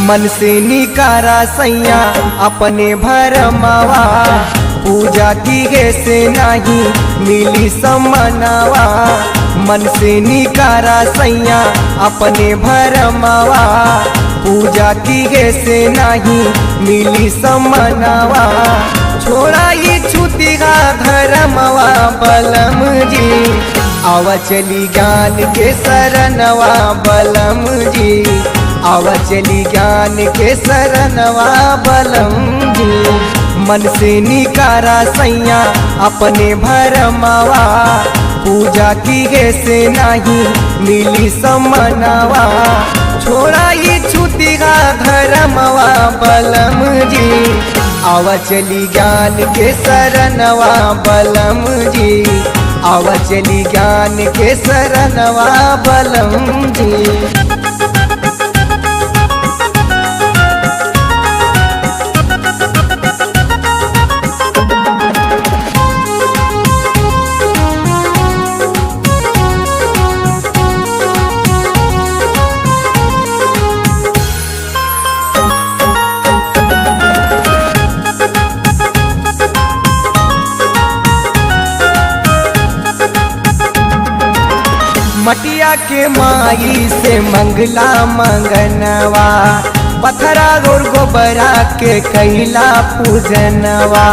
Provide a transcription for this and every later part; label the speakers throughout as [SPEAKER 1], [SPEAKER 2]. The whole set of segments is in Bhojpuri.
[SPEAKER 1] मन से निकारा सैया अपने भरमावा, पूजा की गे से नहीं मिली सम्मनावा। मन से निकारा सैया अपने भरमावा, पूजा की गे से नहीं मिली सम्मनावा। छोड़ा ये छुतिगा धर्मवा बलम जी, आवा चली ज्ञान के शरणवा बलम जी, आवा चली ज्ञान के शरणवा बलम जी। मन से निकारा सैया अपने भरमावा, पूजा की गे से नहीं मिली सम्मनावा। छोड़ा ये छुतिगा धर्मवा बलम जी, आवा चली ज्ञान के शरणवा बलम जी, आवा चली ज्ञान के शरणवा बलम जी। मटिया के माई से मंगला मंगनवा, पथरा और गोबरा के कैला पूजनवा,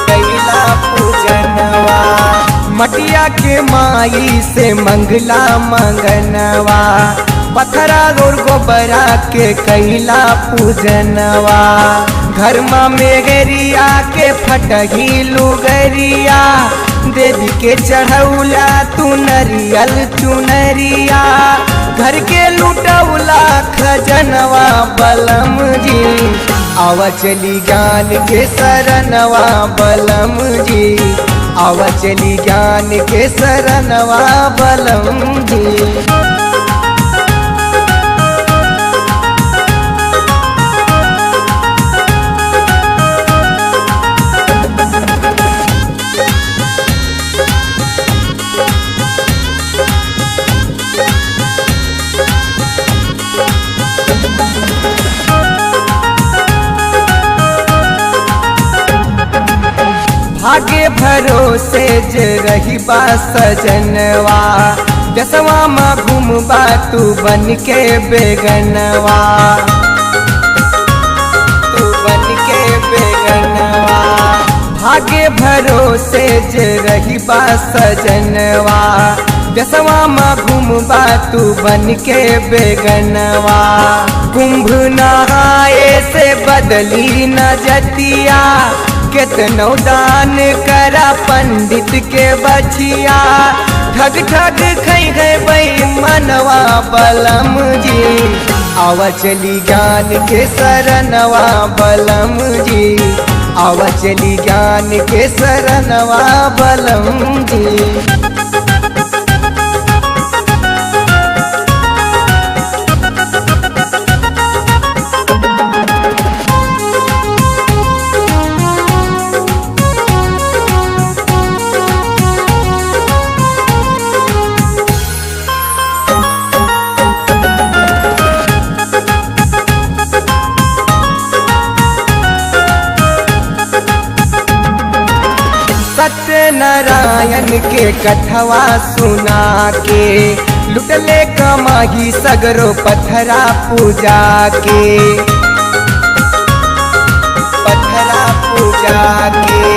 [SPEAKER 1] कैला पूजनवा। मटिया के माई से मंगला मंगनवा, पथरा और गोबरा के कैला पूजनवा। घर में गरिया के फटही लुगरिया, देवी के चढ़ौला तू नरियल चुनरिया। घर के लुटौला खजनवा बलम जी, आवा चली ज्ञान के शरणवा बलम जी, आवा चली ज्ञान के शरणवा बलम जी। भागे भरोसे जे रही बा सजनवा, दसवा माँ घूमबा तू बन के बेगनवा, तू बन के बेगनवा। भागे भरोसे जे रही बा सजनवा, दसवा माँ घूमबा तू बन के बेगनवा। कुंभ नहाए से बदली न जतिया, कितनो दान करा पंडित के बचिया। ठग ठग खई गए बई मनवा बलम जी, आवा चली ज्ञान के शरणवा बलम जी, आवा चली ज्ञान के शरणवा बलम जी। सत्यनारायण के कथवा सुना के, लुटले कमाही सगरो पथरा पूजा के, पथरा पूजा के।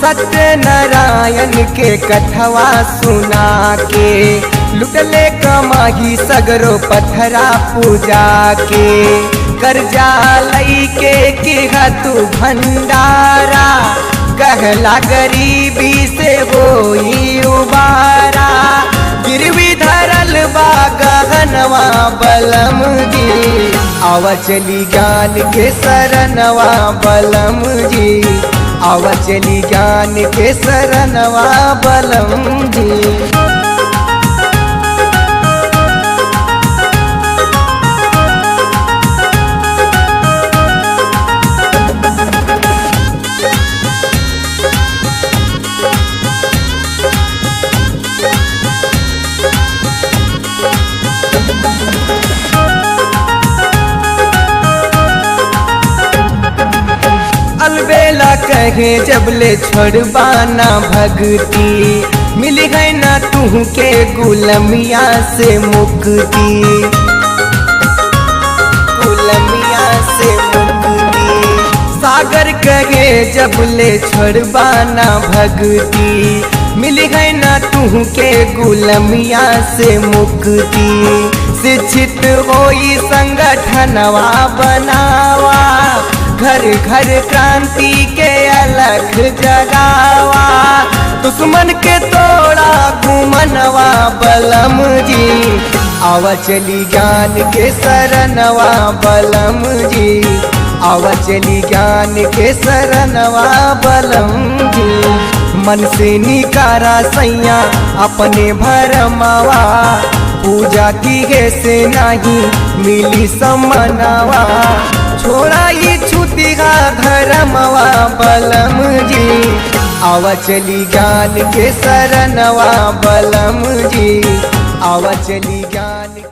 [SPEAKER 1] सत्यनारायण के कथवा सुना के, लुटले कमाही सगरो पथरा पूजा के। कर्जा लई के तू भंडारा, कहला गरीबी से होई उबारा। गिरवी धरल बा गहनवा बलम जी, आवा चली ज्ञान के शरणवा बलम जी, आवा चली ज्ञान के शरणवा बलम जी। अलबेला कहे जबले छोड़बाना भगती, मिली है ना तू के गुलमिया से मुक्ति, गुलमिया से मुक्ति। सागर कहे जबले छोड़बाना भगती, मिली है ना तू के गुलमिया से मुक्ति। शिक्षित होई संगठनवा बनावा, घर घर क्रांति के अलग जगावा, दुश्मन के तोड़ा घुमनवा बलम जी, आवा चली ज्ञान के शरणवा बलम जी, आवा चली ज्ञान के शरणवा बलम जी। मन से निकारा सैया अपने भरमावा, पूजा की गे से नहीं मिली समनवा, छोड़ा ये छुटिगा धर्मवा बलम जी, आवा चली ज्ञान के शरणवा बलम जी, आवा चली ज्ञान